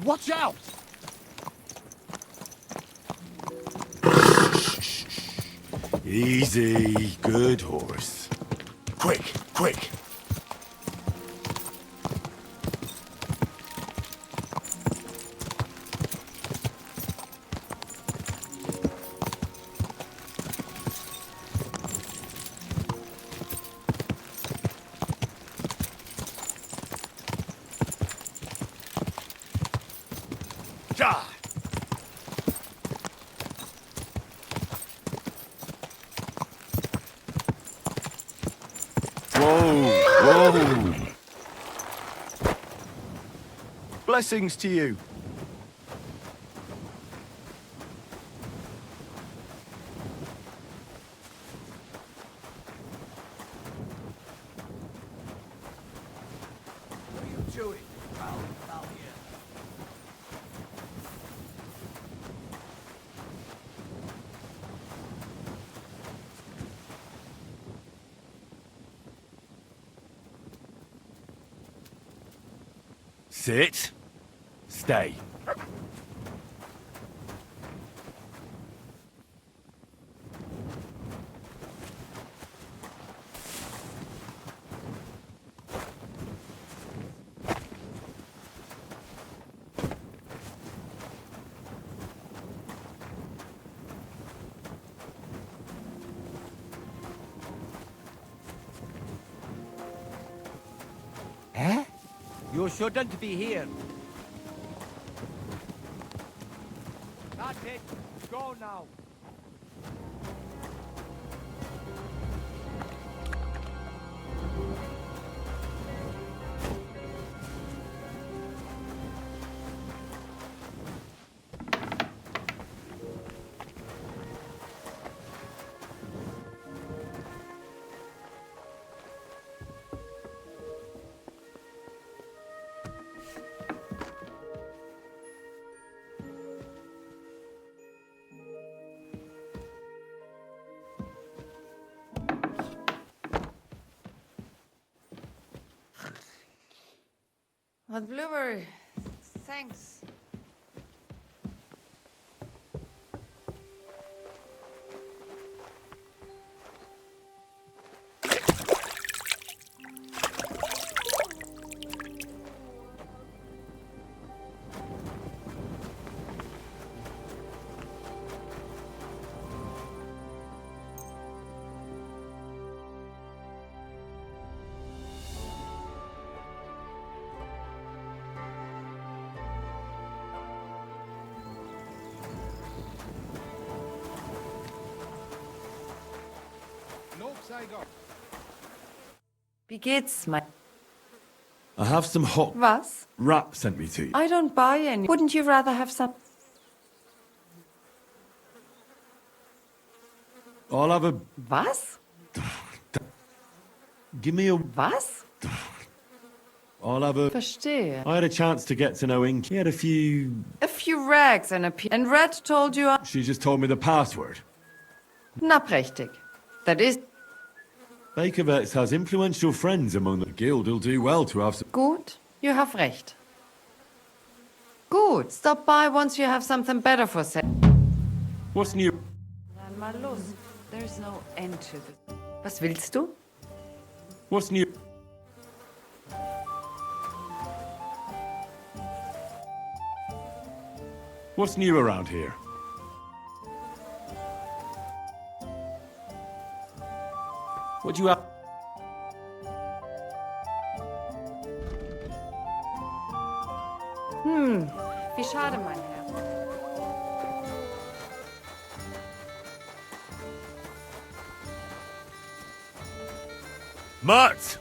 Watch out! Easy, good horse. Quick, quick. God. Whoa! Blessings to you. What are you doing? Foul here. Sit. Stay. Eh? You shouldn't be here. That's it. Go now. Hot blueberry. Thanks. Wie geht's, mein... I have some hot Was? rat sent me to you. I don't buy any. Wouldn't you rather have some... I'll have a... Was? Give me a... Was? I'll have a... Verstehe. I had a chance to get to know Inky. He had a few... A few rags and a pea... And Red told you... She just told me the password. Na, prächtig. That is... Bakervetz has influential friends among the guild. He'll do well to have some... Gut, you have recht. Gut, stop by once you have something better for sale. What's new? Dann mal los. There's no end to this. Was willst du? What's new? What's new around here? What do you have? Wie schade, mein Herr. Mutt!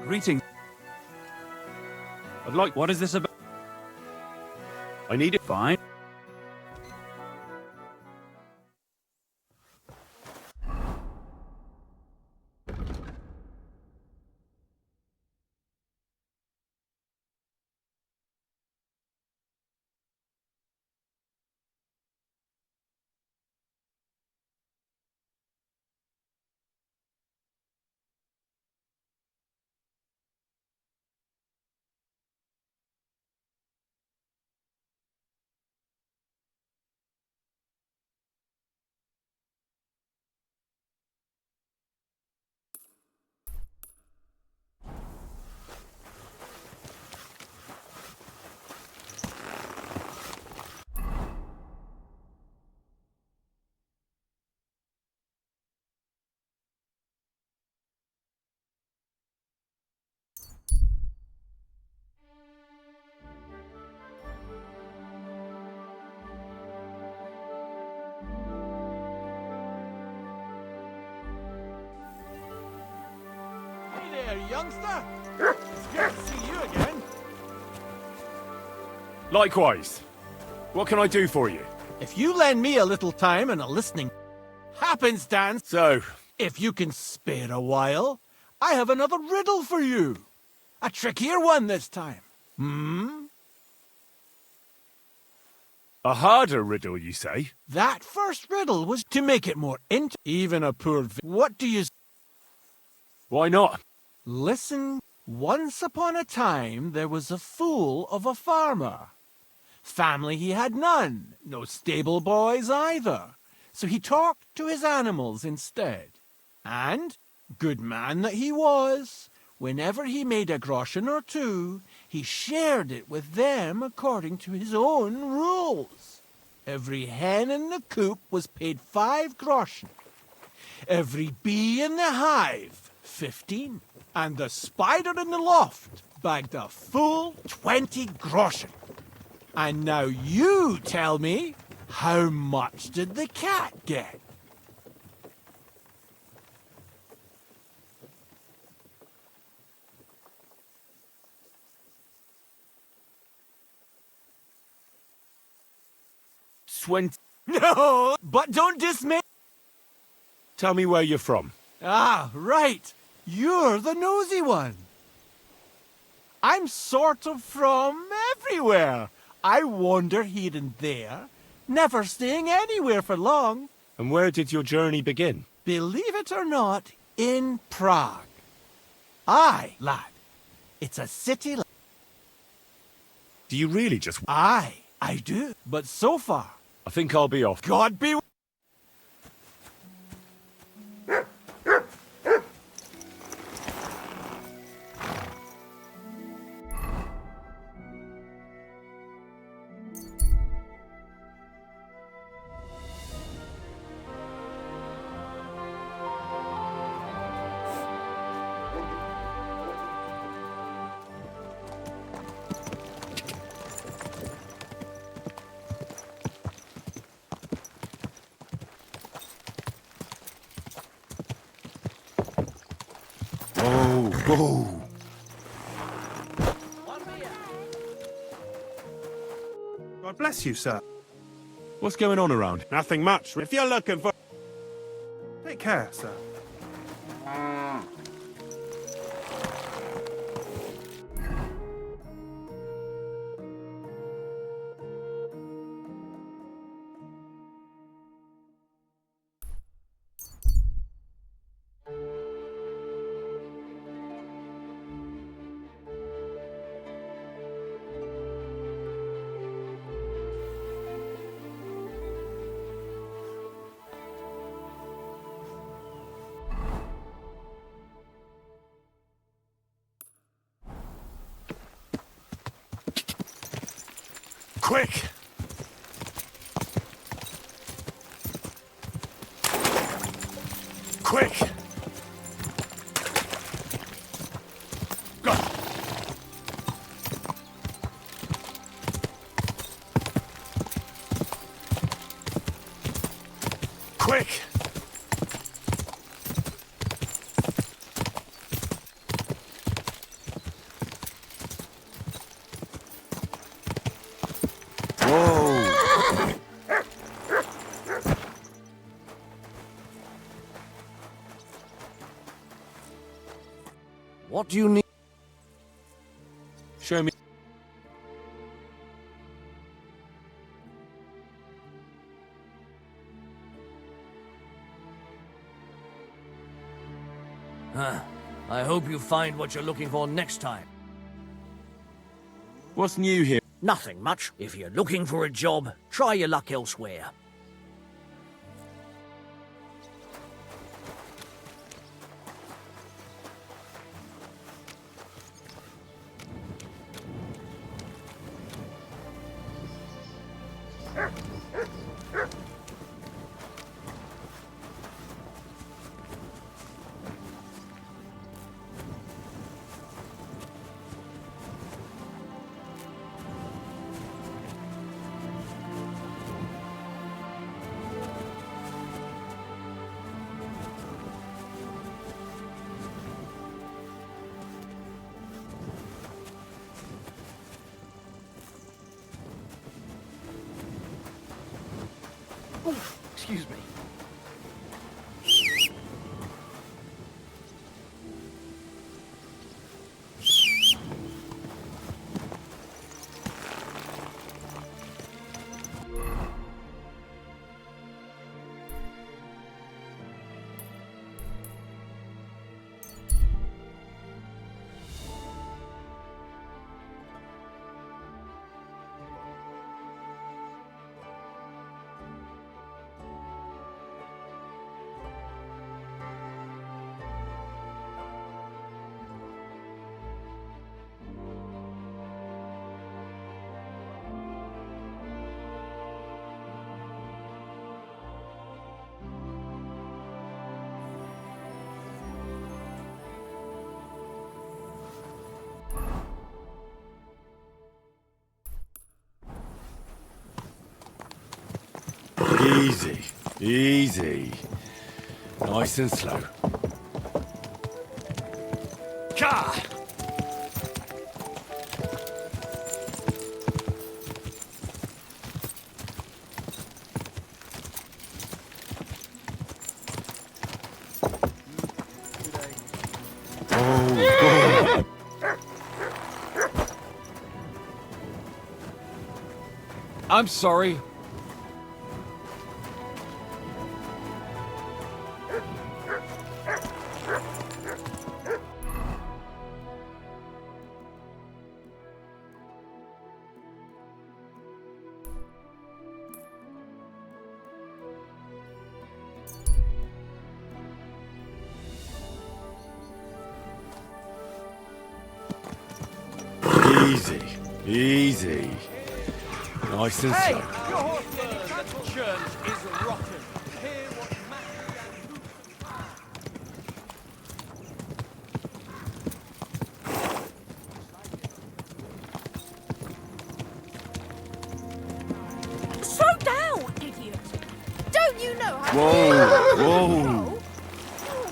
Greetings. I'd like. What is this about? I need it. Fine. Hey there, youngster. It's good to see you again. Likewise. What can I do for you? If you lend me a little time and a listening happenstance, So, if you can spare a while, I have another riddle for you. A trickier one this time. a harder riddle, you say? That first riddle was to make it more even a poor What do you Why not? Listen, once upon a time there was a fool of a farmer. Family he had none, no stable boys either. So he talked to his animals instead. And, good man that he was, whenever he made a groschen or two, he shared it with them according to his own rules. Every hen in the coop was paid 5 groschen. Every bee in the hive, 15. And the spider in the loft bagged a full 20 groschen. And now you tell me, how much did the cat get? No, but don't dismiss. Tell me where you're from. Ah, right. You're the nosy one. I'm sort of from everywhere. I wander here and there, never staying anywhere for long. And where did your journey begin? Believe it or not, in Prague. Aye, lad. It's a city. Do you really just... Aye, I do. But so far, I think I'll be off. God be... Oh. God bless you, sir. What's going on around? Nothing much. If you're looking for... Take care, sir. Quick! Quick! Go! Quick! What do you need? Show me. I hope you find what you're looking for next time. What's new here? Nothing much. If you're looking for a job, try your luck elsewhere. Excuse me. Easy, easy. Nice and slow. Ka! I'm sorry. Easy, easy. Nice and slow. Your horse that churns is rotten. Hear what Slow down, idiot! Don't you know how Whoa, whoa.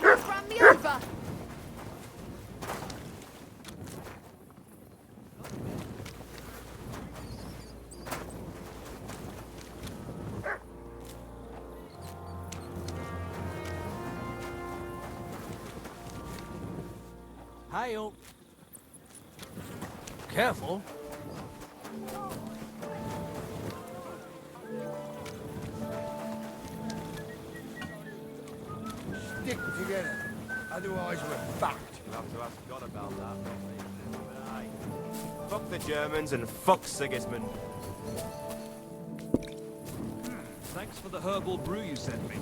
almost ran me over? Hi-yo. Careful. Stick together, otherwise we're fucked. You'll have to ask God about that. Aye. Fuck the Germans and fuck Sigismund. Thanks for the herbal brew you sent me.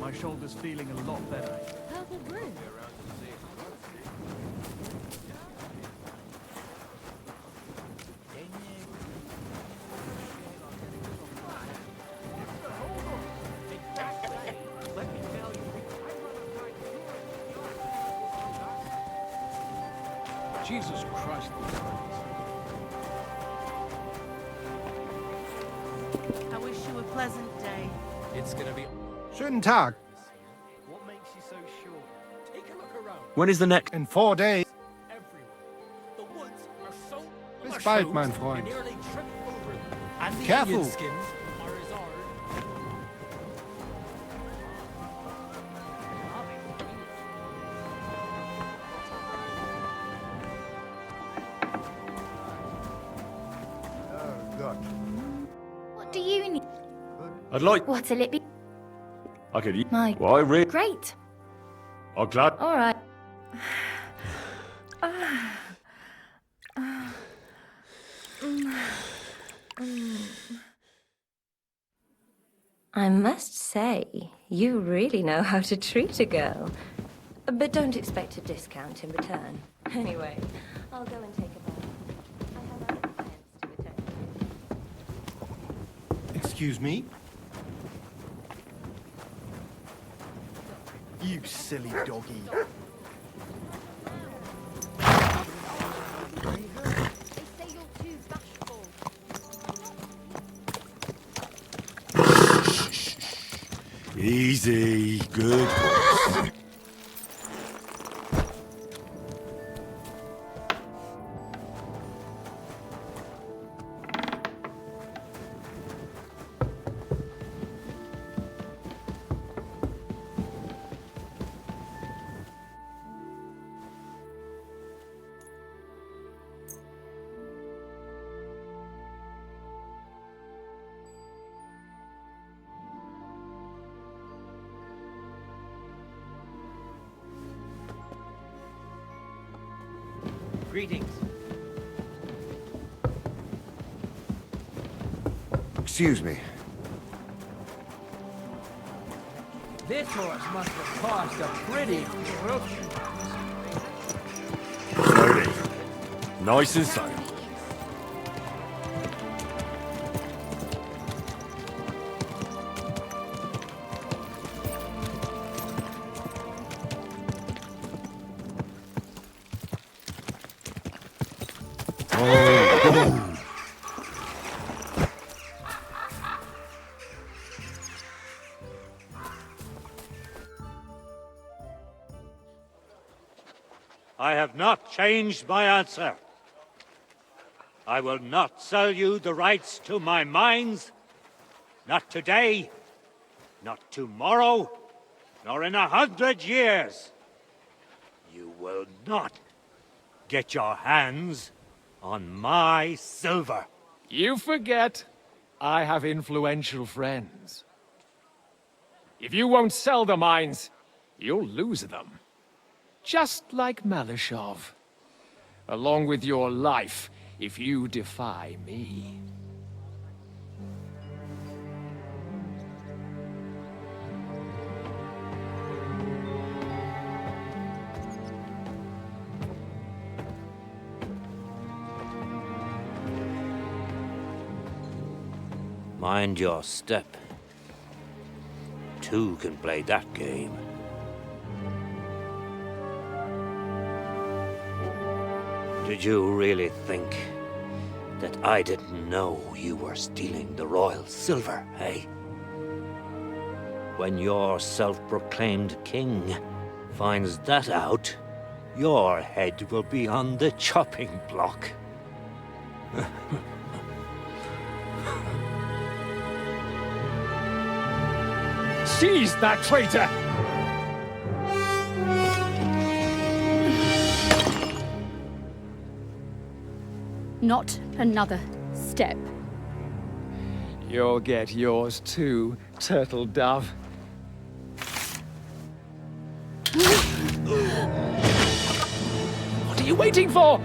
My shoulder's feeling a lot better. Herbal brew. Jesus Christ. I wish you a pleasant day. It's gonna be... Schönen Tag. What makes you so sure? Take a look around. When is the next? In 4 days. Everywhere. The woods are so... Bis bald, mein Freund. Nearly trip over them. And the Careful. onion skins are as hard. you need? I'd like... What'll it be? I could eat... My... Why, Rick? Great. I'm glad... All right. I must say, you really know how to treat a girl. But don't expect a discount in return. Anyway, I'll go and take a bath. I have other clients to attend to. Excuse me? You silly doggy. They say you're too bashful. Easy, good boy. Greetings. Excuse me. This horse must have cost a pretty fortune. Slowly. Nice and slow. I have not changed my answer. I will not sell you the rights to my mines. Not today, not tomorrow, nor in 100 years. You will not get your hands on my silver. You forget I have influential friends. If you won't sell the mines, you'll lose them. Just like Malashov. Along with your life, if you defy me. Mind your step. Two can play that game. Did you really think that I didn't know you were stealing the royal silver, eh? When your self-proclaimed king finds that out, your head will be on the chopping block. Seize that traitor! Not another step. You'll get yours too, turtle dove. What are you waiting for?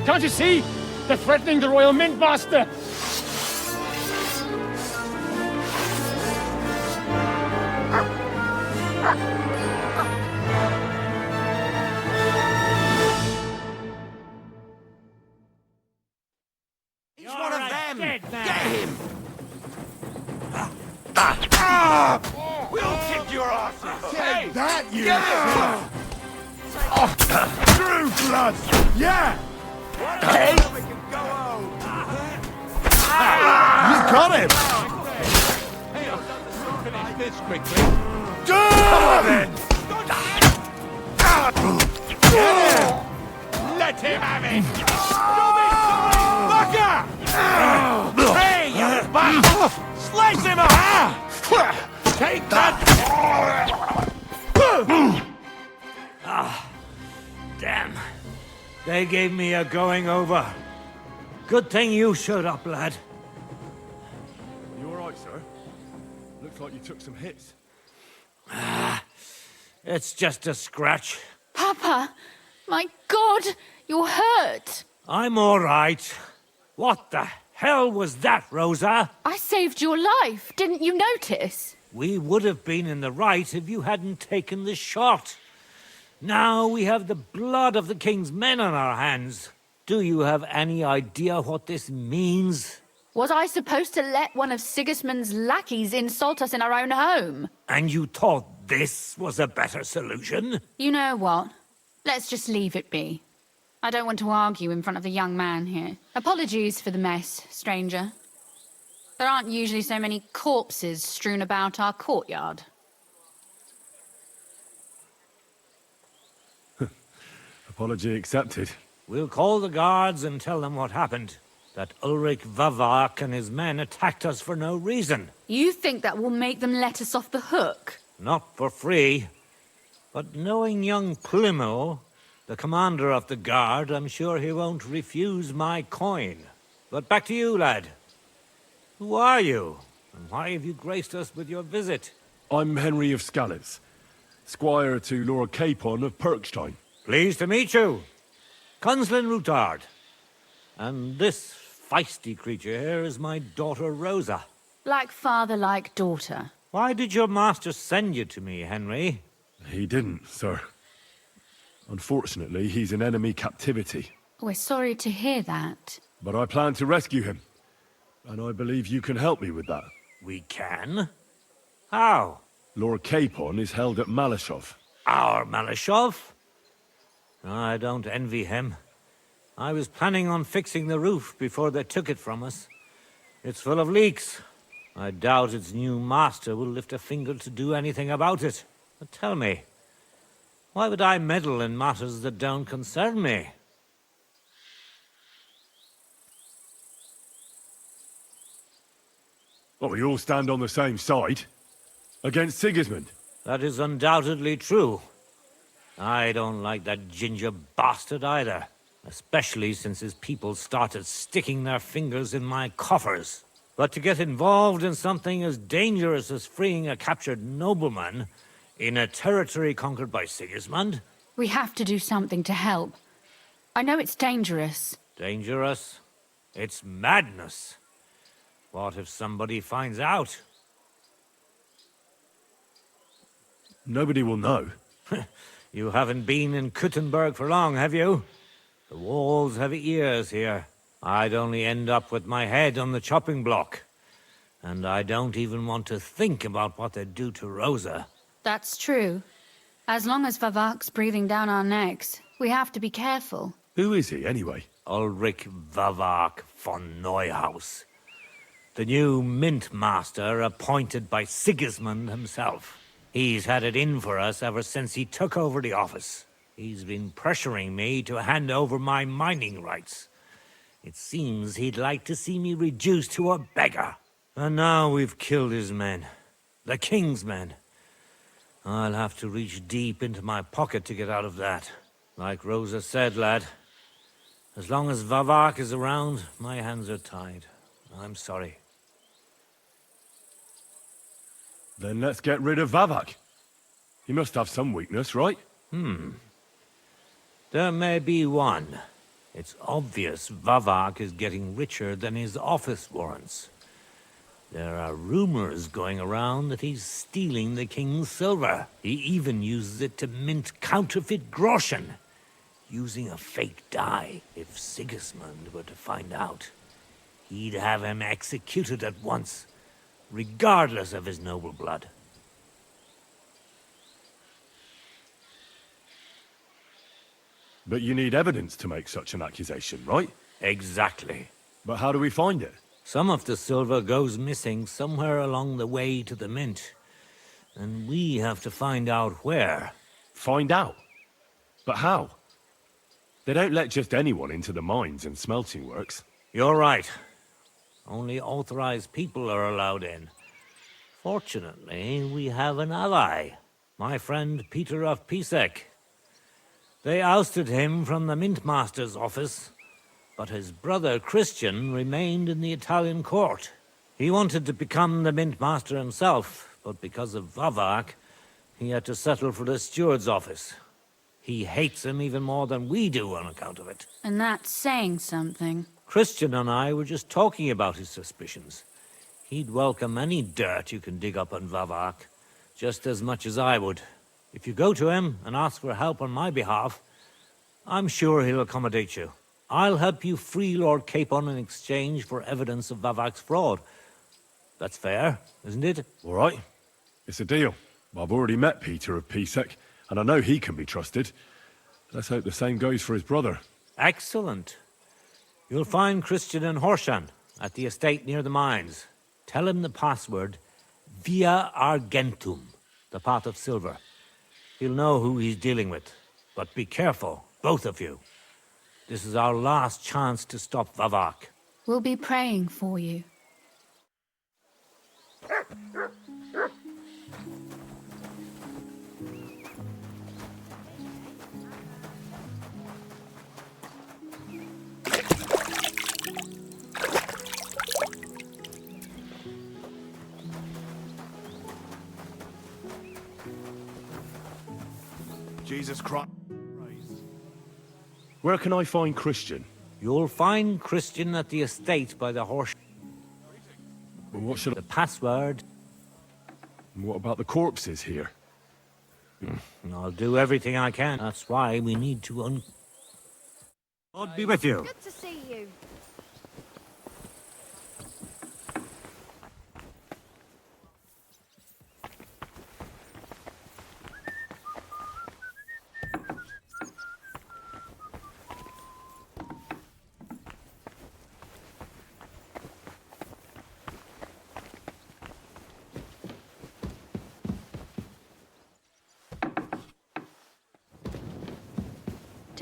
Can't you see? They're threatening the Royal Mint Master! We'll kick your asses! Take that, you True blood! Yeah! Hey! We can go home! You got him! Hey, I'll finish this quickly. Come on then! Get him! Let him have it! Fucker! Hey, you bastard! Slice him up! Take that! Damn. They gave me a going over. Good thing you showed up, lad. You all right, right, sir? Looks like you took some hits. It's just a scratch. Papa, my God, you're hurt. I'm all right. What the hell was that, Rosa? I saved your life. Didn't you notice? We would have been in the right if you hadn't taken the shot. Now we have the blood of the king's men on our hands. Do you have any idea what this means? Was I supposed to let one of Sigismund's lackeys insult us in our own home? And you thought this was a better solution? You know what? Let's just leave it be. I don't want to argue in front of the young man here. Apologies for the mess, stranger. There aren't usually so many corpses strewn about our courtyard. Apology accepted. We'll call the guards and tell them what happened. That Ulrich Vavak and his men attacked us for no reason. You think that will make them let us off the hook? Not for free. But knowing young Plimo, the commander of the guard, I'm sure he won't refuse my coin. But back to you, lad. Who are you? And why have you graced us with your visit? I'm Henry of Scales, squire to Lord Capon of Perkstein. Pleased to meet you. Conslin Routard. And this feisty creature here is my daughter Rosa. Like father, like daughter. Why did your master send you to me, Henry? He didn't, sir. Unfortunately, he's in enemy captivity. We're sorry to hear that. But I plan to rescue him. And I believe you can help me with that. We can? How? Lord Capon is held at Malashov. Our Malashov? I don't envy him. I was planning on fixing the roof before they took it from us. It's full of leaks. I doubt its new master will lift a finger to do anything about it. But tell me, why would I meddle in matters that don't concern me? Well, we all stand on the same side. Against Sigismund. That is undoubtedly true. I don't like that ginger bastard either. Especially since his people started sticking their fingers in my coffers. But to get involved in something as dangerous as freeing a captured nobleman in a territory conquered by Sigismund? We have to do something to help. I know it's dangerous. Dangerous? It's madness. What if somebody finds out? Nobody will know. You haven't been in Kuttenberg for long, have you? The walls have ears here. I'd only end up with my head on the chopping block. And I don't even want to think about what they'd do to Rosa. That's true. As long as Vavak's breathing down our necks, we have to be careful. Who is he, anyway? Ulrich Vavak von Neuhaus. The new mint master appointed by Sigismund himself. He's had it in for us ever since he took over the office. He's been pressuring me to hand over my mining rights. It seems he'd like to see me reduced to a beggar. And now we've killed his men. The king's men. I'll have to reach deep into my pocket to get out of that. Like Rosa said, lad, as long as Vavak is around, my hands are tied. I'm sorry. Then let's get rid of Vavak. He must have some weakness, right? There may be one. It's obvious Vavak is getting richer than his office warrants. There are rumors going around that he's stealing the king's silver. He even uses it to mint counterfeit groschen, using a fake die. If Sigismund were to find out, he'd have him executed at once, regardless of his noble blood. But you need evidence to make such an accusation, right? Exactly. But how do we find it? Some of the silver goes missing somewhere along the way to the mint. And we have to find out where. Find out? But how? They don't let just anyone into the mines and smelting works. You're right. Only authorized people are allowed in. Fortunately, we have an ally. My friend Peter of Pisek. They ousted him from the mint master's office, but his brother Christian remained in the Italian court. He wanted to become the mint master himself, but because of Vavak, he had to settle for the steward's office. He hates him even more than we do on account of it. And that's saying something. Christian and I were just talking about his suspicions. He'd welcome any dirt you can dig up on Vavak, just as much as I would. If you go to him and ask for help on my behalf, I'm sure he'll accommodate you. I'll help you free Lord Capon in exchange for evidence of Vavak's fraud. That's fair, isn't it? All right. It's a deal. I've already met Peter of Pisek, and I know he can be trusted. Let's hope the same goes for his brother. Excellent. You'll find Christian and Horshan at the estate near the mines. Tell him the password, Via Argentum, the pot of silver. He'll know who he's dealing with. But be careful, both of you. This is our last chance to stop Vavak. We'll be praying for you. Jesus Christ. Where can I find Christian? You'll find Christian at the estate by the horse. Well, what should The password. What about the corpses here? I'll do everything I can. That's why we need to God be with you. Good to see you.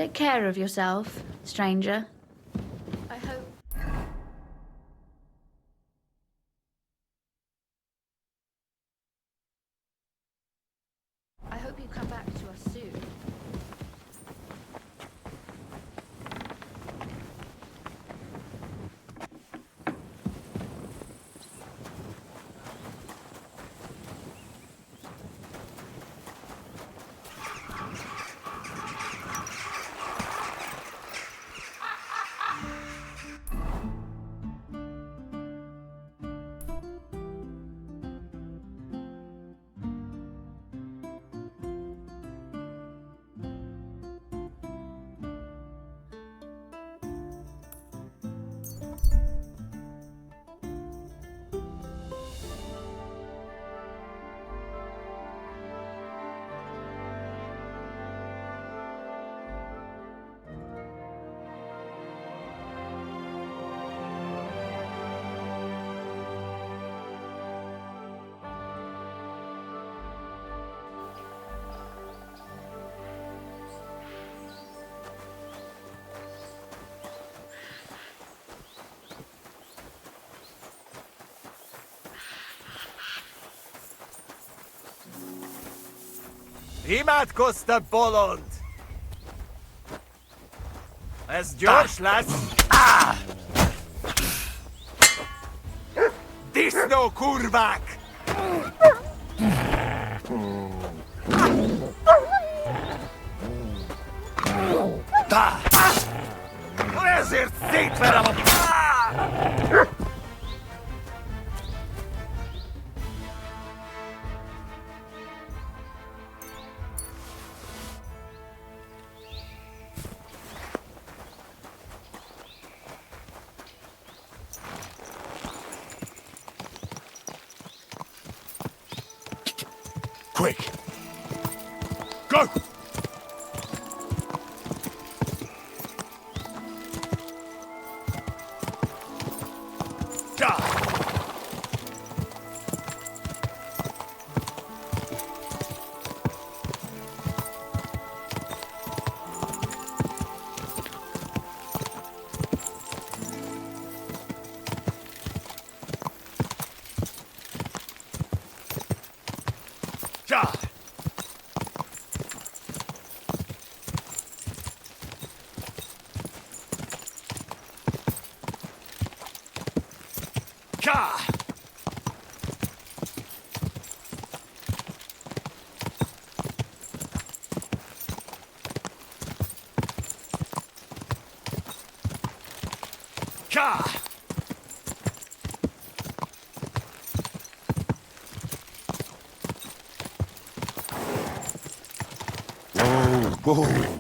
Take care of yourself, stranger. I hope. I hope you come back to us soon. Imádkozz bolond! Ez gyors lesz! Disznó kurvák! Ezért szétverem a... Quick! Go! Ka! Whoa, whoa.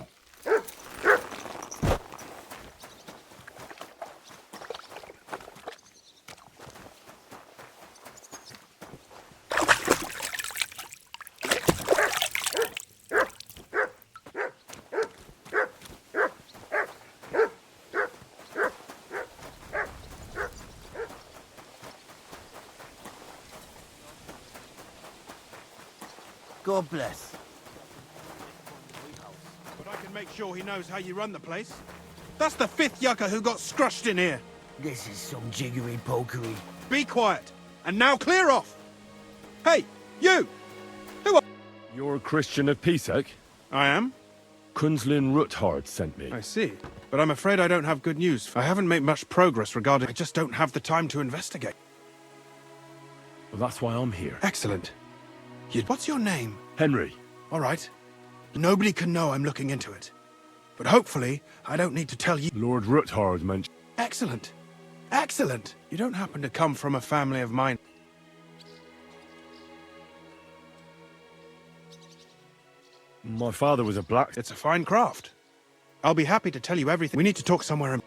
God bless. But I can make sure he knows how you run the place. That's the 5th yucca who got scrushed in here. This is some jiggery-pokery. Be quiet. And now clear off. Hey, you! Who are... You're a Christian of Pisek? I am. Kunzlin Ruthard sent me. I see. But I'm afraid I don't have good news. I haven't made much progress regarding... I just don't have the time to investigate. Well, that's why I'm here. Excellent. What's your name? Henry. All right. Nobody can know I'm looking into it. But hopefully, I don't need to tell you... Lord Ruthard mentioned... Excellent. Excellent. You don't happen to come from a family of mine. My father was a black... It's a fine craft. I'll be happy to tell you everything. We need to talk somewhere...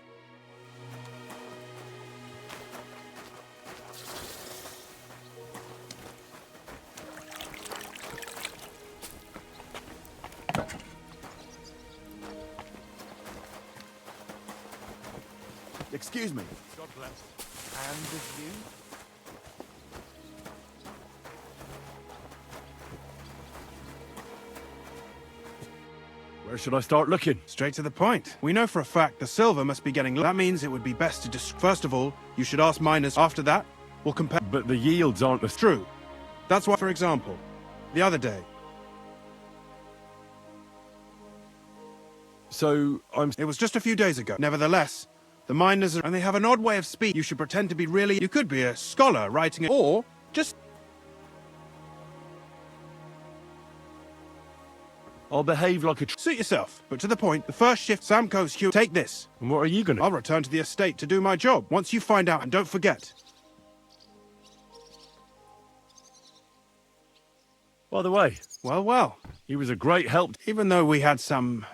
Excuse me. God bless. And the view? Where should I start looking? Straight to the point. We know for a fact the silver must be getting... That means it would be best to just... First of all, you should ask miners. After that, we'll compare... But the yields aren't as... True. That's why, for example, the other day... So, It was just a few days ago. Nevertheless, the miners are... And they have an odd way of speaking. You should pretend to be really... You could be a scholar writing it... Or just... I'll behave like a... Suit yourself. But to the point, the first shift, Samco's Hugh... Take this. And what are you gonna... I'll return to the estate to do my job. Once you find out, and don't forget... By the way... Well. He was a great help... Even though we had some...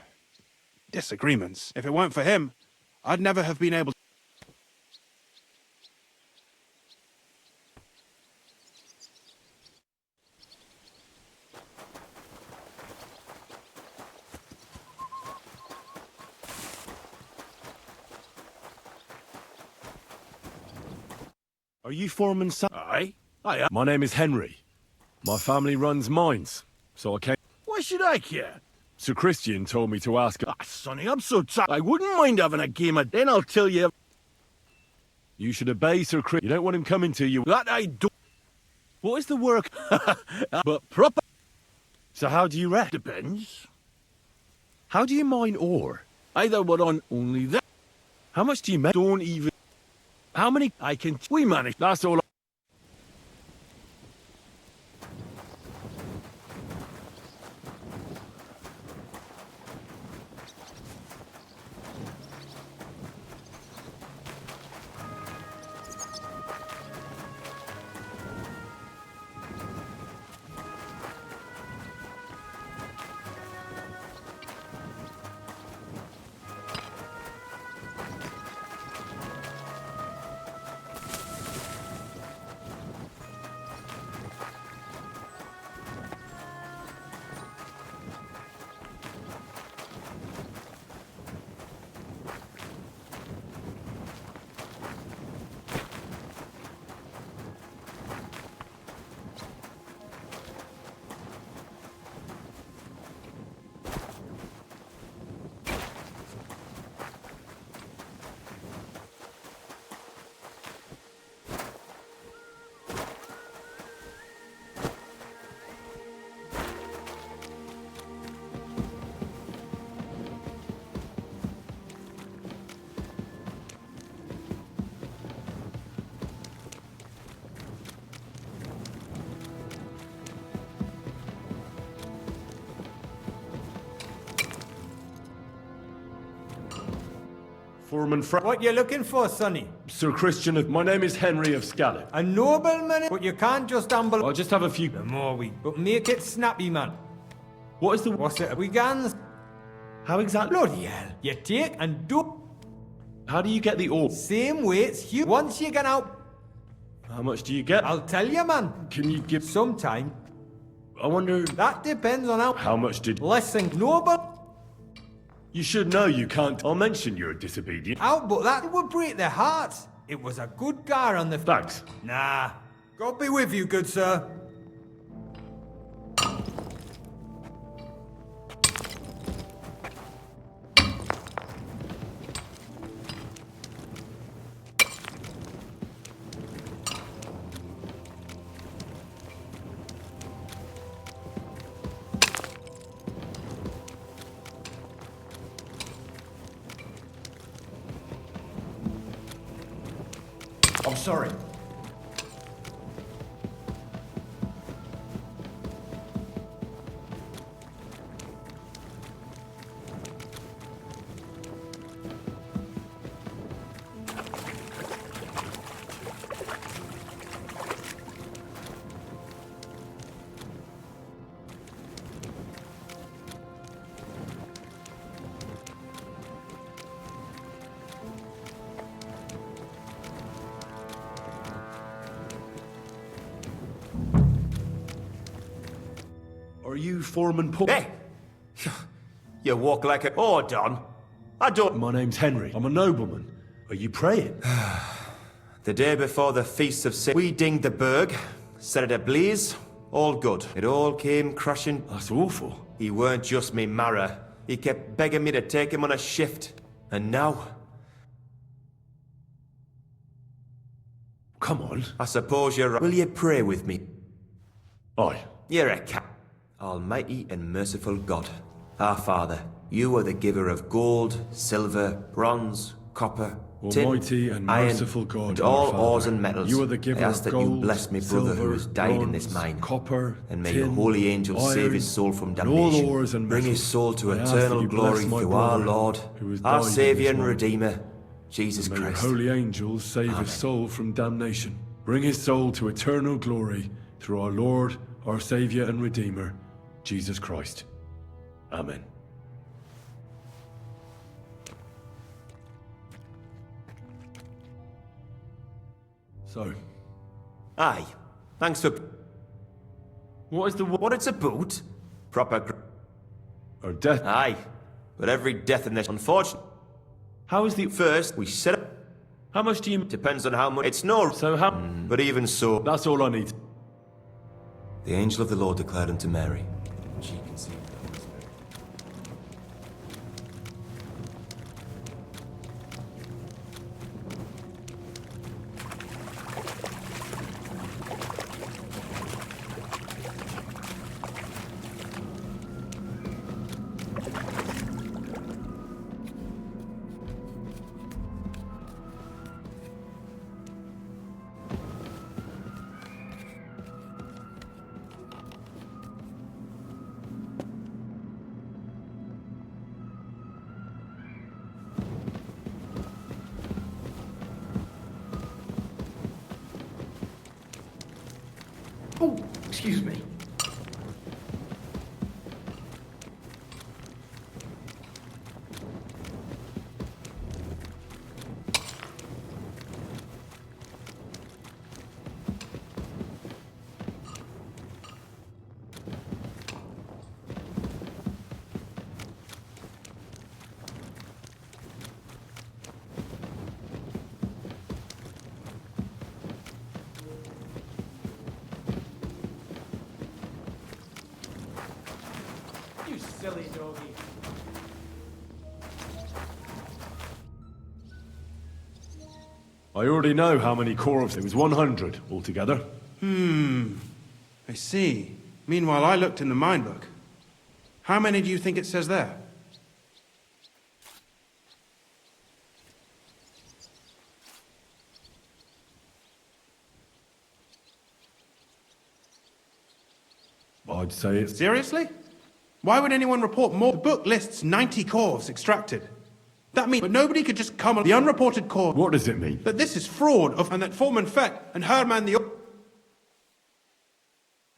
disagreements. If it weren't for him, I'd never have been able to... Are you Foreman Sam? Aye. I am. My name is Henry. My family runs mines, so I came... Why should I care? Sir Christian told me to ask... Ah, Sonny, I'm so tired. I wouldn't mind having a game of... Then I'll tell you... You should obey Sir Christian. You don't want him coming to you... That I do... What is the work? But proper... So how do you rest? Depends. How do you mine ore? Either we're on only that... How much do you make? Don't even... How many? I can... We manage. That's all. Foreman Frank. What you looking for, sonny? Sir Christian, my name is Henry of Scallop. A nobleman? But you can't just amble. I'll just have a few. The more we... But make it snappy, man. What is the... What's it? We guns? How exactly? Bloody hell. You take and do... How do you get the ore? Same way it's you. Once you get out... How much do you get? I'll tell you, man. Can you give... Some time. I wonder... That depends on how... How much did... Listen, noble... You should know you can't... I'll mention you're disobedient. How, but that would break their hearts. It was a good guy on the... Thanks. Nah. God be with you, good sir. I'm sorry. Are you Foreman Paul? Hey! You walk like a... Oh, Don. I don't... My name's Henry. I'm a nobleman. Are you praying? The day before the Feast of St. We dinged the burg, set it ablaze, all good. It all came crashing. That's awful. He weren't just me marrow. He kept begging me to take him on a shift. And now... Come on. I suppose you're right. Will you pray with me? Aye. You're a cat. Almighty and merciful God, our Father, you are the giver of gold, silver, bronze, copper, Almighty tin, and iron, merciful God, and our all Father, ores and metals. you are the giver I ask of that gold, you bless me brother silver, who has died in this bronze, mine. copper, and may tin, your holy angels save iron, his soul from and damnation. all ores and Bring his metals. soul to I ask that eternal you bless glory my through our brother Lord, who has our died in Saviour this and mine. Redeemer, Jesus And may your Christ. holy angels save Amen. his soul from damnation. Bring his soul to eternal glory through our Lord, our Saviour and Redeemer, Jesus Christ. Amen. So. Aye. Thanks for... What is the... What it's about? Proper... Or death? Aye. But every death in this... Unfortunate. How is the... First, we set up... How much do you... Depends on how much... It's no... So how... But even so... That's all I need. The angel of the Lord declared unto Mary. She conceived. Oh, excuse me. You silly doggy. I already know how many corpses. It was 100 altogether. I see. Meanwhile, I looked in the mine book. How many do you think it says there? I'd say it's... Seriously? Why would anyone report more? The book lists 90 corves extracted. That means but nobody could just come on the unreported call. What does it mean? That this is fraud and that Foreman Fett and Herman the...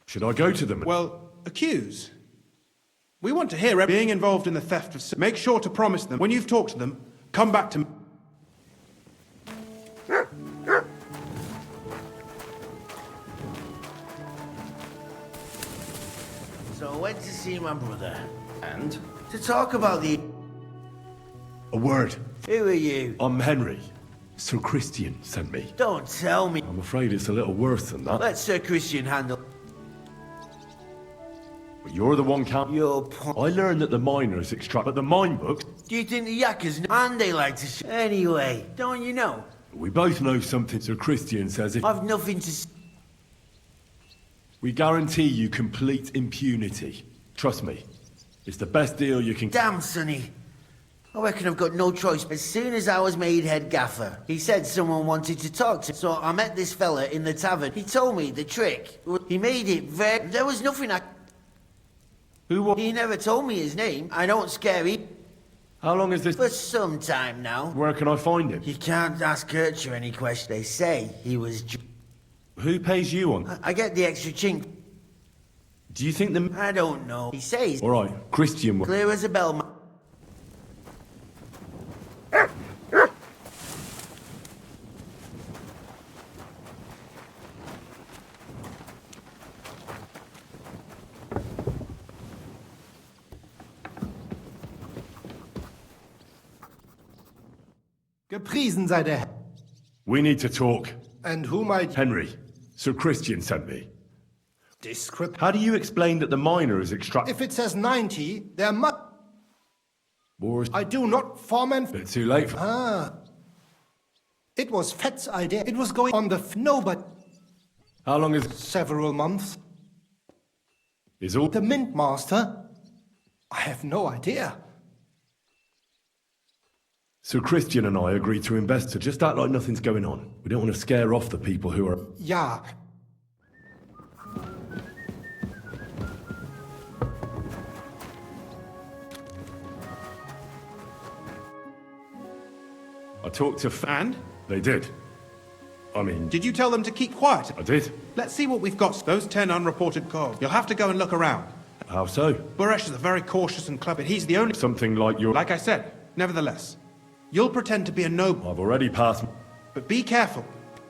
Should I go to them? Well, accuse. We want to hear being involved in the theft of... Make sure to promise them, when you've talked to them, come back to me. So I went to see my brother, and to talk about the... A word. Who are you? I'm Henry. Sir Christian sent me. Don't tell me. I'm afraid it's a little worse than that. Let Sir Christian handle... But you're the one count. I learned that the miners extract, but the mine books... Do you think the yakkers know? And they like to Anyway, don't you know? We both know something. Sir Christian says if... I've nothing to... We guarantee you complete impunity. Trust me. It's the best deal you can... Damn, Sonny. I reckon I've got no choice. As soon as I was made head gaffer, he said someone wanted to talk to me. So I met this fella in the tavern. He told me the trick. He made it very... There was nothing I... Who was... He never told me his name. I don't scare him. How long is this... For some time now. Where can I find him? You can't ask Kircher any questions. They say he was... Who pays you on? I get the extra chink. Do you think the... I don't know. He says... All right, Christian... Clear as a bell. Gepriesen sei der Herr. We need to talk. And who might... Henry. Sir Christian sent me. Descript... How do you explain that the miner is extract... If it says 90, there must... Or... I do not foreman... Bit too late for... Ah. It was Fett's idea. It was going on the... No, but... How long is... Several months. Is all... The mint master? I have no idea. Sir Christian and I agreed to invest to just act like nothing's going on. We don't want to scare off the people who are... Ja. I talked to... And? They did. I mean... Did you tell them to keep quiet? I did. Let's see what we've got. Those 10 unreported calls. You'll have to go and look around. How so? Buresh is a very cautious and clever... He's the only... Something like your... Like I said, nevertheless. You'll pretend to be a noble. I've already passed... But be careful.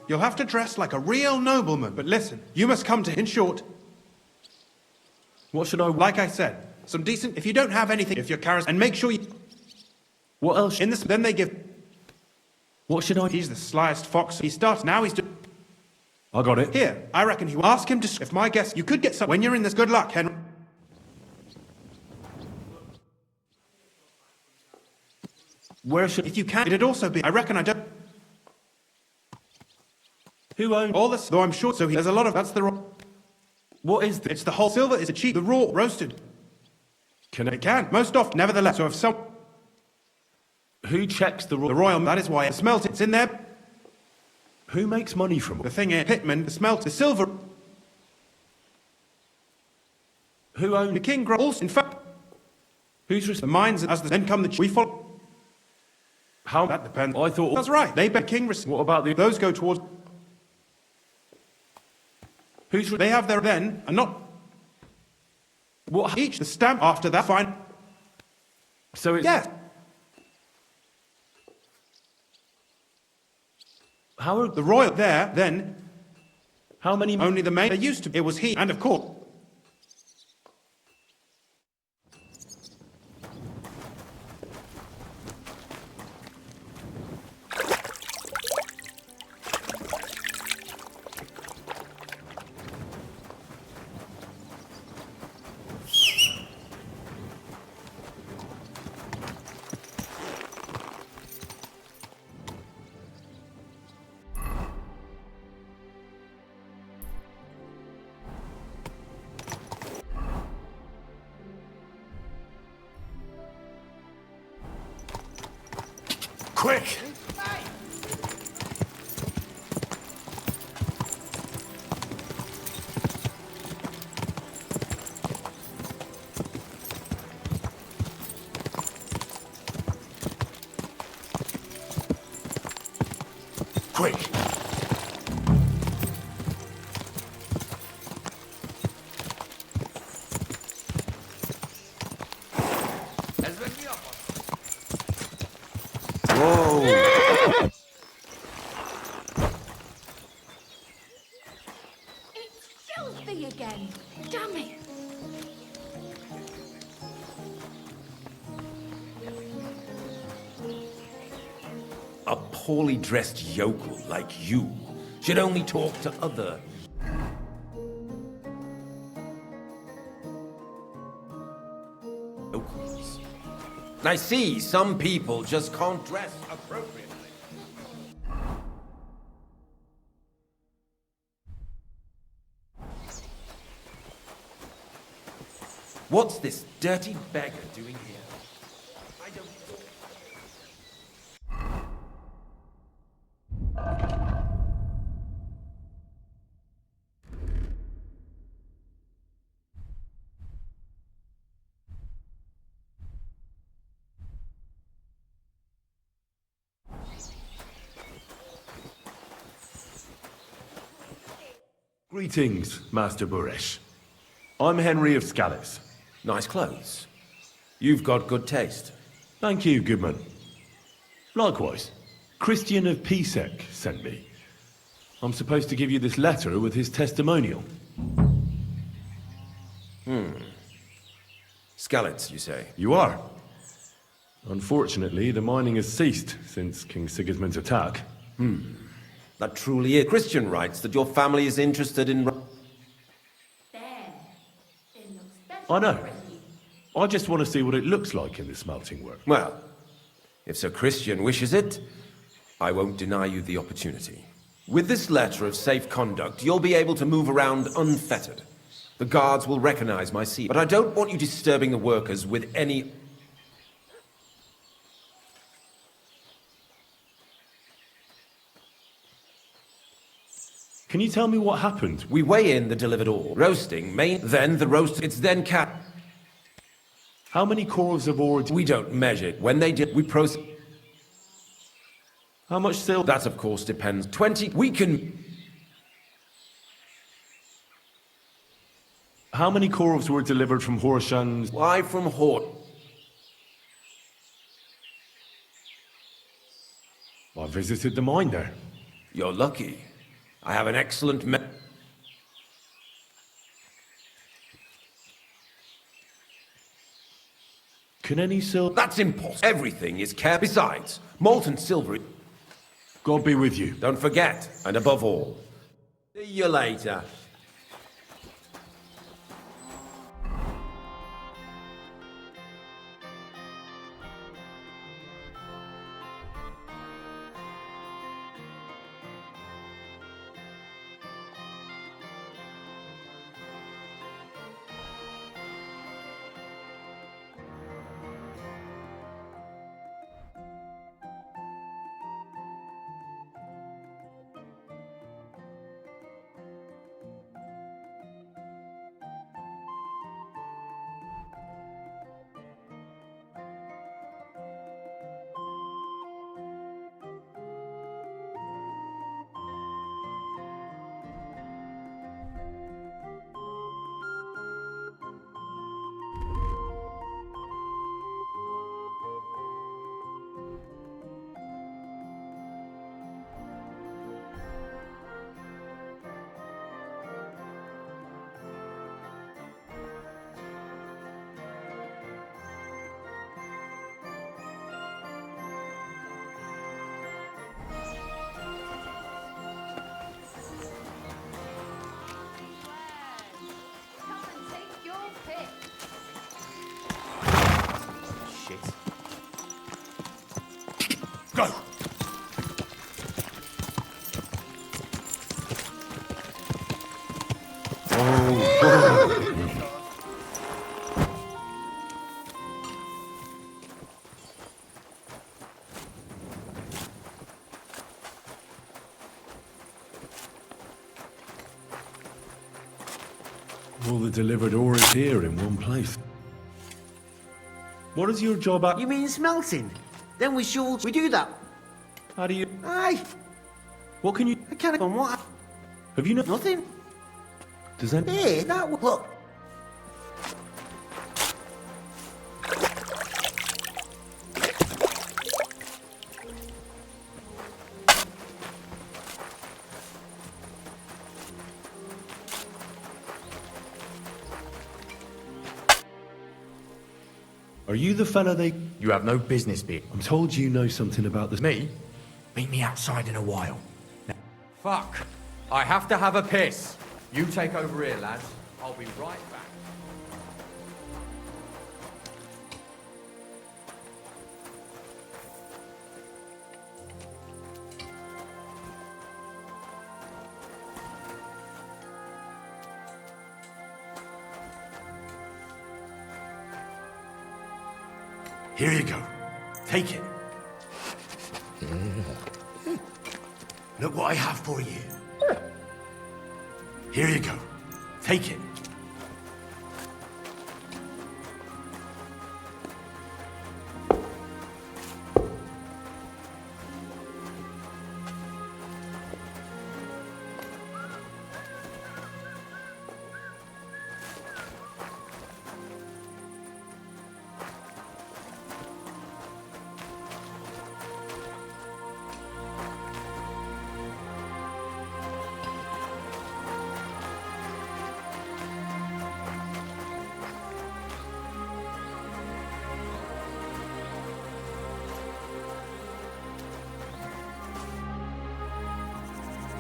You'll have to dress like a real nobleman. But listen, you must come to... In short... What should I... Like I said, some decent... If you don't have anything, if you're charismatic... And make sure you... What else? In this... Then they give... What should I... He's the slyest fox. He starts... Now he's... I got it. Here, I reckon he will ask him to... If my guess... You could get some... When you're in this... Good luck, Henry. Where should... If you can... It'd also be... I reckon I don't... Who owns... All this... Though I'm sure... So there's a lot of... That's the... What is this? It's the whole... Silver is cheap. The raw... Roasted. Can it... It can. Most often. Nevertheless. So if some... Who checks the... The royal... That is why it smelt. It's in there. Who makes money from it? The thing is... Pitman... The smelt... The silver... Who owns... The king... Also... In fact... Who's... The mines... As the... Then come the... We follow... How? That depends. I thought... That's right. They bet king... What about the... Those go towards... Who's... They have their... Then... And not... What? Each... The stamp... After that... Fine. So it's... Yeah. How are... The royal... There... Then... How many... Only the main... They used to... It was he... And of course... Quick! quick! Whoa! It's filthy again. Damn it. A poorly dressed yokel like you should only talk to other... yokels. I see some people just can't dress appropriately. What's this dirty beggar doing here? I don't... Greetings, Master Buresh. I'm Henry of Scallis. Nice clothes. You've got good taste. Thank you, Goodman. Likewise, Christian of Pisek sent me. I'm supposed to give you this letter with his testimonial. Skalitz, you say? You are. Unfortunately, the mining has ceased since King Sigismund's attack. That truly is. Christian writes that your family is interested in... I know. I just want to see what it looks like in the smelting work. Well, if Sir Christian wishes it, I won't deny you the opportunity. With this letter of safe conduct, you'll be able to move around unfettered. The guards will recognize my seal, but I don't want you disturbing the workers with any... Can you tell me what happened? We weigh in the delivered ore. Roasting, then the roast, it's then cat. How many cores of ore? We don't measure it. When they did, we process... How much silver? That, of course, depends. 20... We can... How many cores were delivered from Horshan's? Why from I visited the mine there. You're lucky. I have an excellent Can any silver... That's impossible. Everything is kept. Besides, molten silver... God be with you. Don't forget, and above all, see you later. Go! All the delivered ore is here in one place. What is your job at? You mean smelting? Then we do that. How do you... Aye. What can you... I can't... From what? Have you... Nothing. Does that... Hey, that... Look. Are you the fella they... You have no business being. I'm told you know something about this... Me? Meet me outside in a while. Now, fuck. I have to have a piss. You take over here, lads. I'll be right back. Here you go. Take it. Look what I have for you. Here you go. Take it.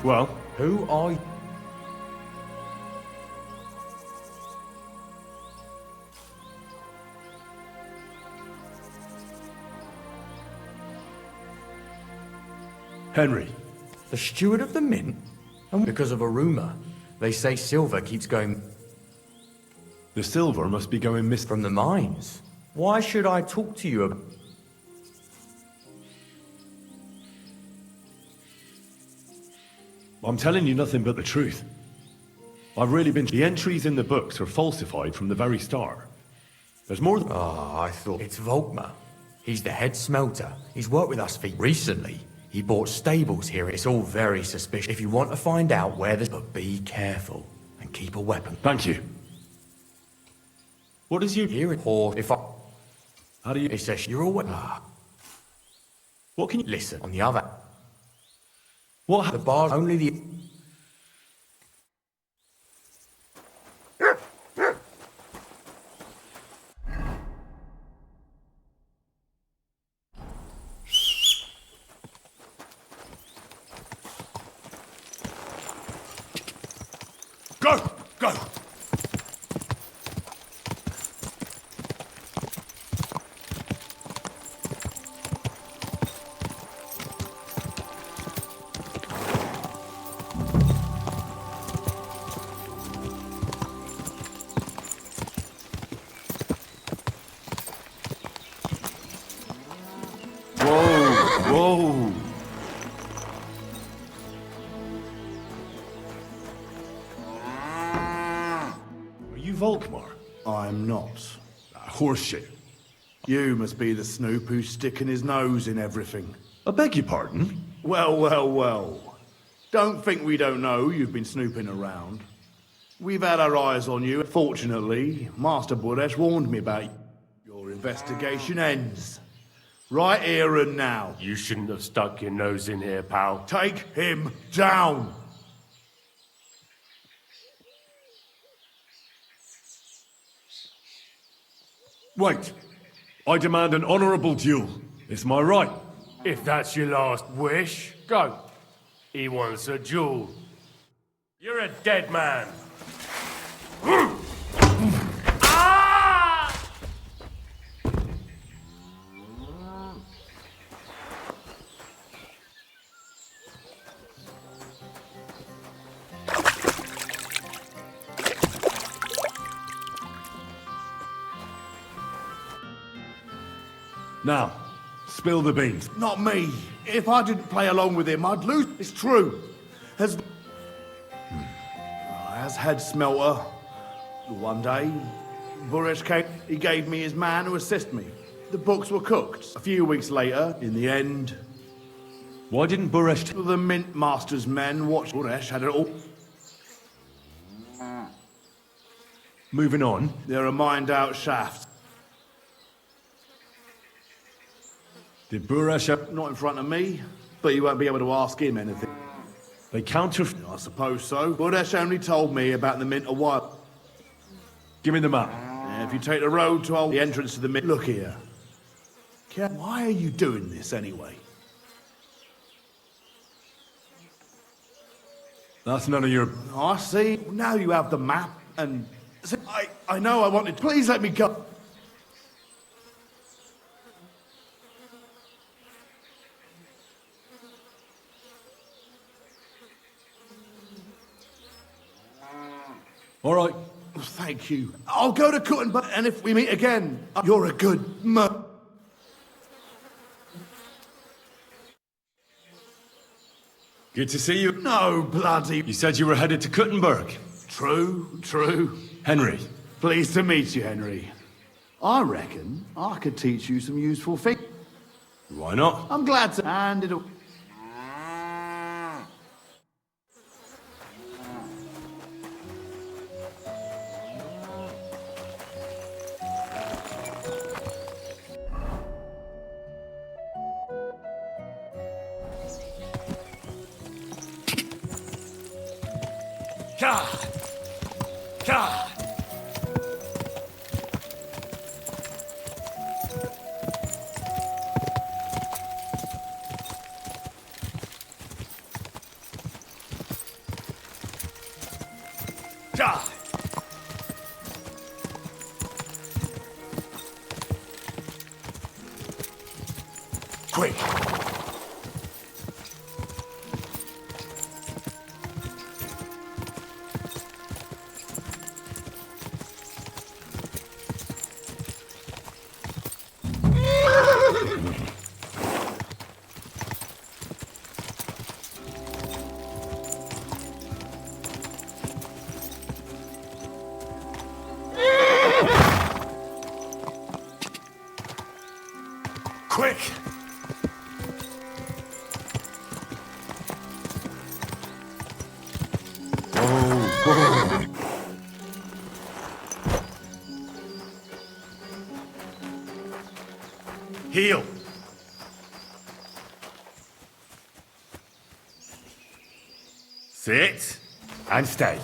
Well, who are you? Henry. The steward of the mint? And because of a rumour, they say silver keeps going... The silver must be going missing from the mines. Why should I talk to you about... I'm telling you nothing but the truth. I've really been... The entries in the books are falsified from the very start. There's more than... Oh, I thought... It's Volkmar. He's the head smelter. He's worked with us for... Recently, he bought stables here. It's all very suspicious. If you want to find out where there's... But be careful and keep a weapon. Thank you. What is you... Hear it, or if I... How do you... It says you're always... What can you... Listen, on the other... What? The bar... Only the... Go! Go! Whoa! Are you Volkmar? I'm not. Horseshit. You must be the snoop who's sticking his nose in everything. I beg your pardon? Well, well, well. Don't think we don't know you've been snooping around. We've had our eyes on you. Fortunately, Master Buresh warned me about you. Your investigation ends. Right here and now. You shouldn't have stuck your nose in here, pal. Take him down! Wait. I demand an honourable duel. It's my right. If that's your last wish, go. He wants a duel. You're a dead man. Now, spill the beans. Not me. If I didn't play along with him, I'd lose. It's true. As head smelter, one day, Buresh came. He gave me his man to assist me. The books were cooked. A few weeks later, in the end, Why didn't Buresh... The Mint Master's men watched Buresh had it all. Moving on. They're a mined-out shaft. Did Buresh... Not in front of me, but you won't be able to ask him anything. They counter... I suppose so. Buresh only told me about the Mint a while. Give me the map. Yeah, if you take the road to the entrance to the Mint... Look here. Why are you doing this anyway? That's none of your... I see. Now you have the map, and... I know I wanted... Please let me go. All right. Thank you. I'll go to Kuttenberg, and if we meet again, you're a good Good to see you. No, bloody... You said you were headed to Kuttenberg. True. Henry. Pleased to meet you, Henry. I reckon I could teach you some useful things. Why not? I'm glad to... And it'll... Quick! Quick! Heal! Sit. And stay.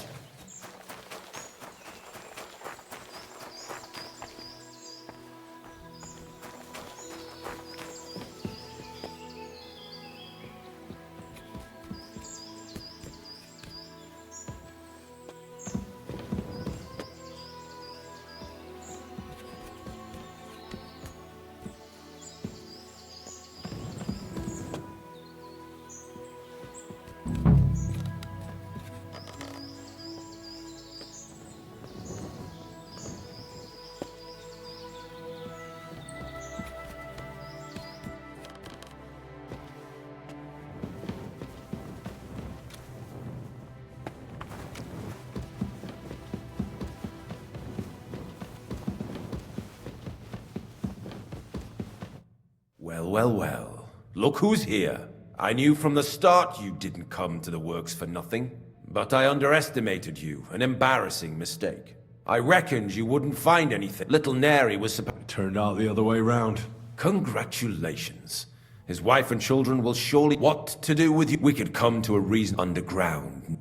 Well. Look who's here. I knew from the start you didn't come to the works for nothing. But I underestimated you. An embarrassing mistake. I reckoned you wouldn't find anything. Little Neri was supposed... Turned out the other way round. Congratulations. His wife and children will surely... What to do with you? We could come to a reason underground.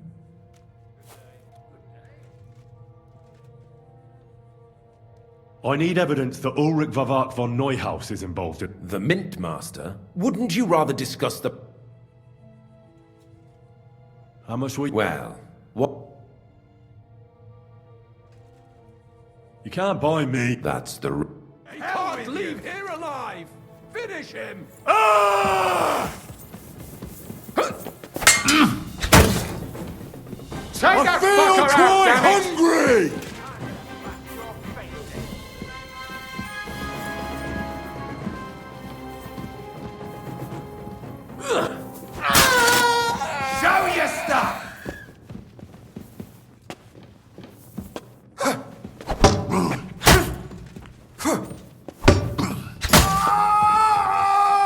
I need evidence that Ulrich Vavak von Neuhaus is involved in... The Mint Master? Wouldn't you rather discuss the... How much we... Well, what... You can't buy me. That's the... He can't leave here alive! Finish him! Take that fucker out, damn it! Hungry! Show your stuff!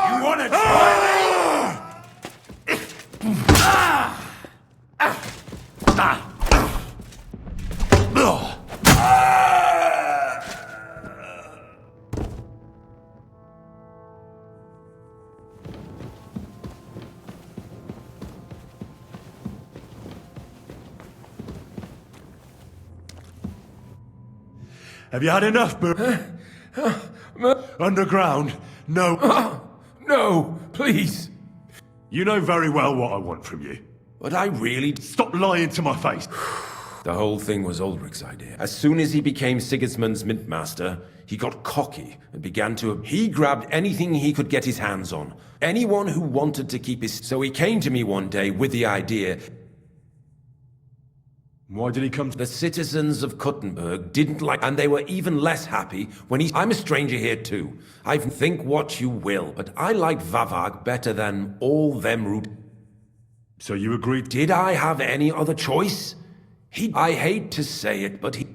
You wanna try me? Have you had enough, Underground? No. No, please. You know very well what I want from you. But I really... Stop lying to my face. The whole thing was Ulrich's idea. As soon as he became Sigismund's mintmaster, he got cocky and began to... He grabbed anything he could get his hands on. Anyone who wanted to keep his... So he came to me one day with the idea... Why did he come to... The citizens of Kuttenberg didn't like... And they were even less happy when he... I'm a stranger here too. I think what you will, but I like Vavag better than all them root... So you agreed... Did I have any other choice? I hate to say it, but he...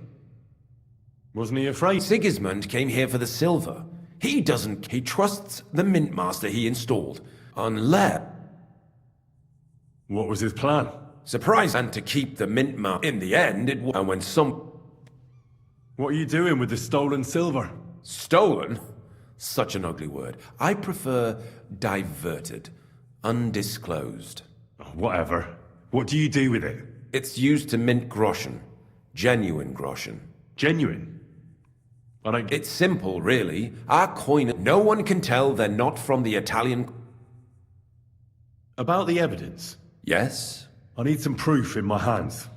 Wasn't he afraid? Sigismund came here for the silver. He doesn't... He trusts the mintmaster he installed. Unless... What was his plan? Surprise, and to keep the mintmaster. In the end, it was... And when some... What are you doing with the stolen silver? Stolen? Such an ugly word. I prefer diverted. Undisclosed. Whatever. What do you do with it? It's used to mint groschen. Genuine groschen. Genuine? I don't... It's simple, really. Our coin... No one can tell they're not from the Italian... About the evidence? Yes? I need some proof in my hands.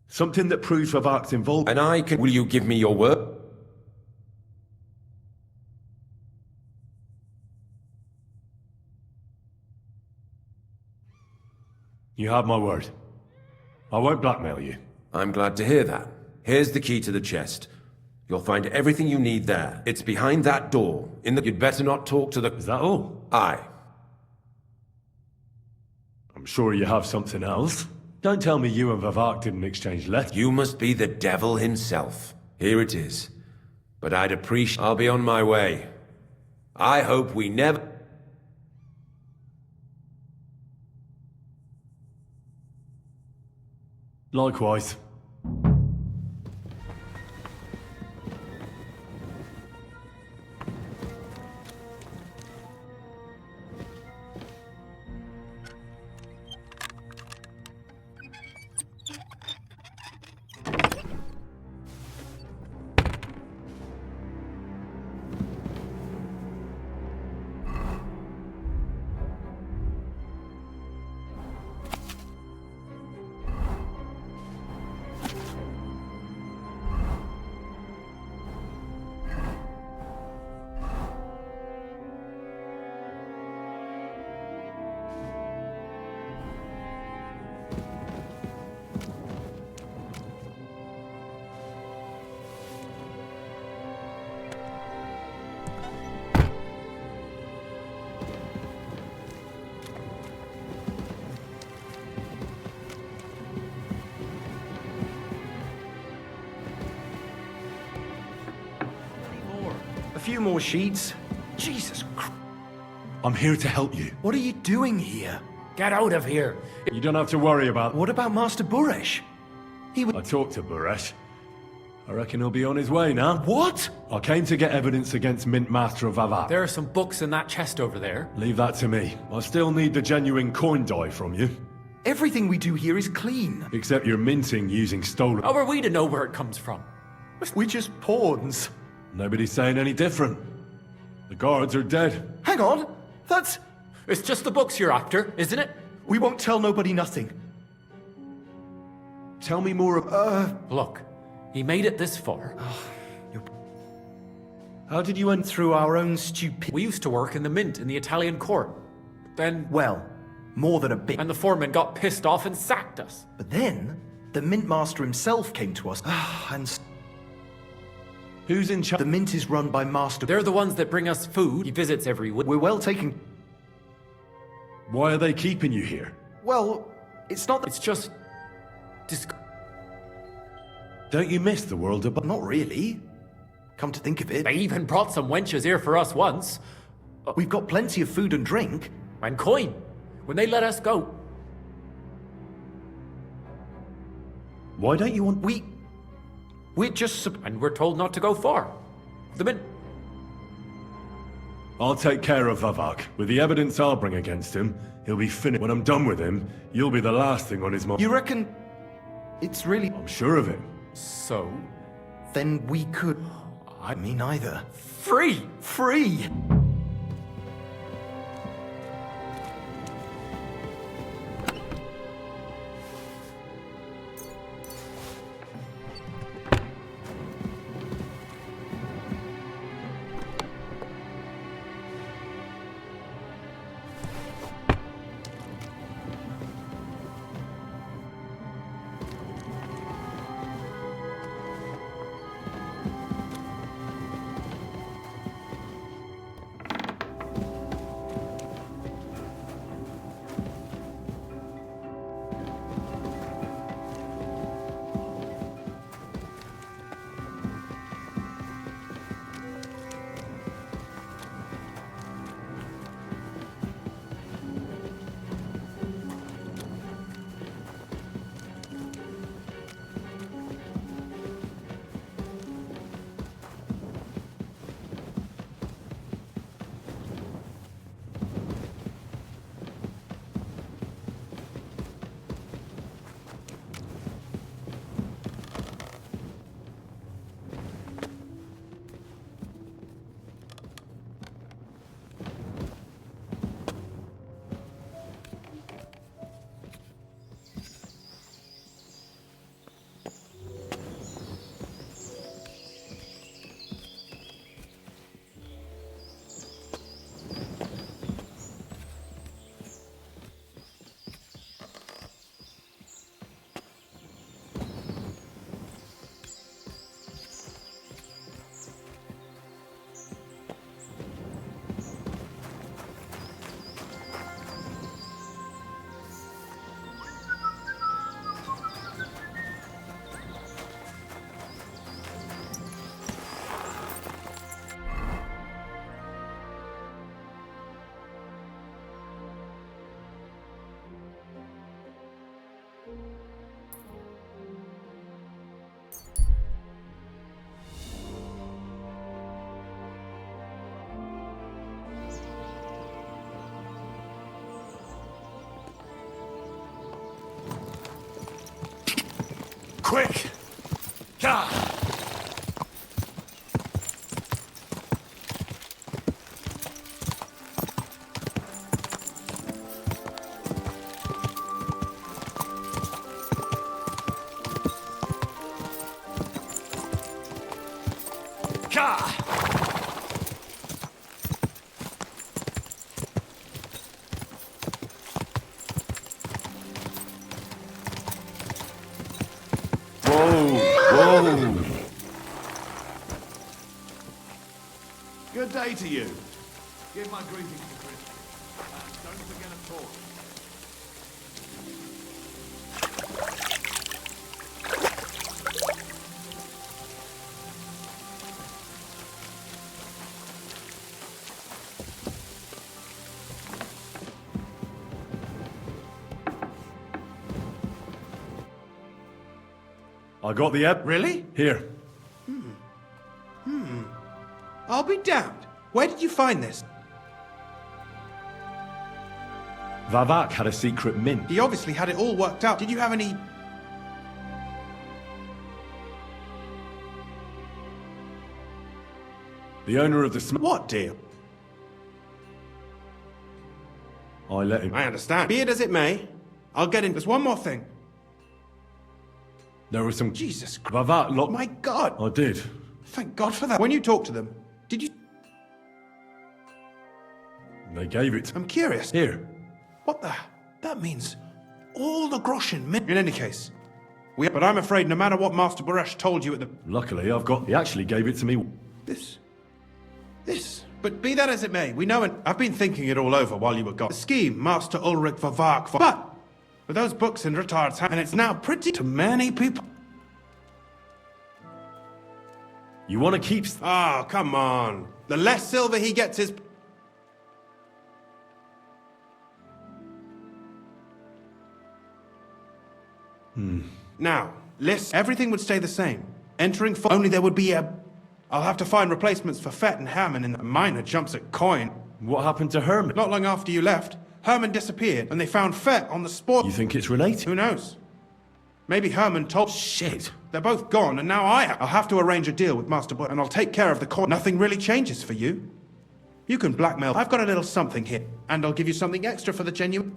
Something that proves Vavak's involved... And I can... Will you give me your word? You have my word. I won't blackmail you. I'm glad to hear that. Here's the key to the chest. You'll find everything you need there. It's behind that door. You'd better not talk to the... Is that all? Aye. I'm sure you have something else. Don't tell me you and Vavak didn't exchange letters. You must be the devil himself. Here it is. But I'd appreciate... I'll be on my way. I hope we never... Likewise. A few more sheets. Jesus Christ. I'm here to help you. What are you doing here? Get out of here. You don't have to worry about... What about Master Buresh? I talked to Buresh. I reckon he'll be on his way now. What? I came to get evidence against Mint Master of Vavak. There are some books in that chest over there. Leave that to me. I still need the genuine coin die from you. Everything we do here is clean. Except you're minting using stolen... How are we to know where it comes from? We're just pawns. Nobody's saying any different. The guards are dead. Hang on! That's... It's just the books you're after, isn't it? We won't tell nobody nothing. Tell me more Look, he made it this far. How did you end... Through our own stupidity. We used to work in the mint in the Italian court. Then... Well, more than a bit. And the foreman got pissed off and sacked us. But then, the mint master himself came to us. And... Who's in charge? The mint is run by Master... They're the ones that bring us food. He visits every week. We're well taken... Why are they keeping you here? Well, it's not that... It's just... Don't you miss the world above? Not really. Come to think of it. They even brought some wenches here for us once. We've got plenty of food and drink. And coin. When they let us go. Why don't you want... We're just... And we're told not to go far. The mint... I'll take care of Vavak. With the evidence I'll bring against him, he'll be finished. When I'm done with him, you'll be the last thing on his mind. You reckon... It's really... I'm sure of it. So... then we could... Me neither. Free! Free! Quick! Ka! Ka! Good day to you. Give my greetings to Christian. And don't forget a talk. I got the app. Really? Here. I'll be damned. Where did you find this? Vavak had a secret mint. He obviously had it all worked out. Did you have any... The owner of the What deal? I let him. I understand. Be it as it may, I'll get in. There's one more thing. There was some... Jesus Christ. Vavak locked... My God. I did. Thank God for that. When you talked to them, did you... They gave it. I'm curious. Here. What the... That means all the groschen mint... In any case, But I'm afraid no matter what Master Baresh told you at the... Luckily, I've got... He actually gave it to me. This... But be that as it may, we know and I've been thinking it all over while you were gone. The scheme, Master Ulrich Vavak for... But, with those books in Retard's hand, and it's now pretty to many people... You want to keep... Oh, come on. The less silver he gets is... Now, list, everything would stay the same. Entering for... Only there would be a... I'll have to find replacements for Fett and Herman in the minor jumps at coin. What happened to Herman? Not long after you left, Herman disappeared, and they found Fett on the spot. You think it's related? Who knows? Maybe Herman told... Shit. They're both gone, and now I'll have to arrange a deal with Master Boy, and I'll take care of the court. Nothing really changes for you. You can blackmail. I've got a little something here, and I'll give you something extra for the genuine.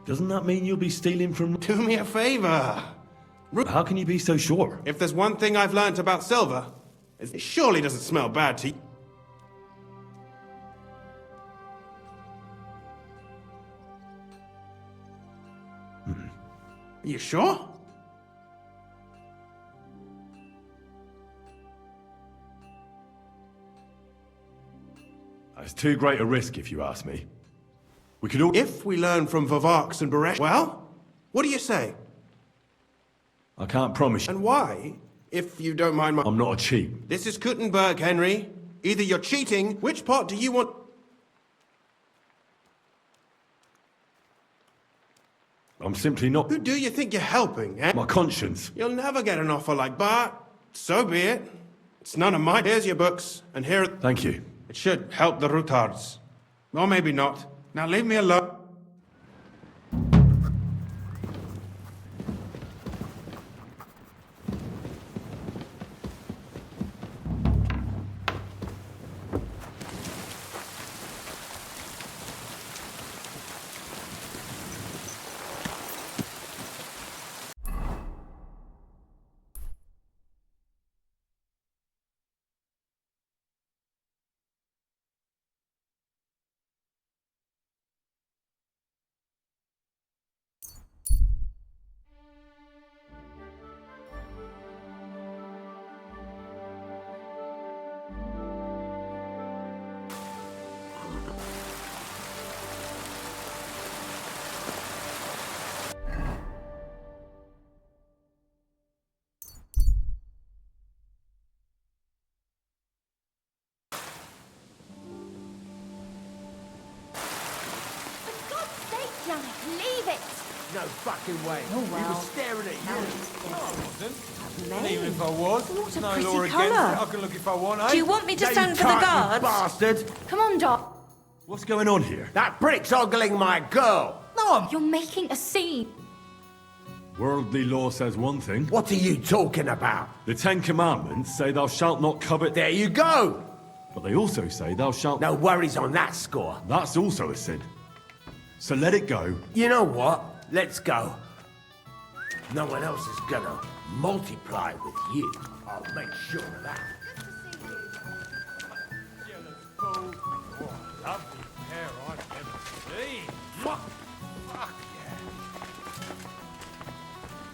Doesn't that mean you'll be stealing from... Do me a favor. How can you be so sure? If there's one thing I've learnt about silver, it surely doesn't smell bad to you. Are you sure? It's too great a risk, if you ask me. We could all... If we learn from Vavaks and Baresh, well, what do you say? I can't promise you. And why, if you don't mind my... I'm not a cheat. This is Kuttenberg, Henry. Either you're cheating, which part do you want... I'm simply not... Who do you think you're helping, eh? My conscience. You'll never get an offer like Bart. So be it. It's none of mine. Here's your books, and here... Thank you. It should help the retards. Or maybe not. Now leave me alone. Leave it! No fucking way. Oh, well. He was staring at you. No, I wasn't. Me? Even if I was, What there's a no pretty law against colour. it. I can look if I want, eh? Do you want me to Yeah, stand you for the can't, you guards? bastard! Come on, Doc. What's going on here? That prick's ogling my girl! No, You're making a scene. Worldly law says one thing. what are you talking about? The Ten Commandments say thou shalt not covet... There you go! But they also say thou shalt... No worries on that score. That's also a sin. So let it go. You know what? Let's go. No one else is gonna multiply with you. I'll make sure of that. Lovely pair I've never seen. Fuck yeah.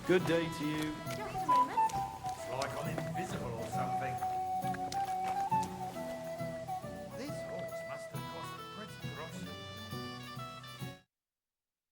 Good day to you. You're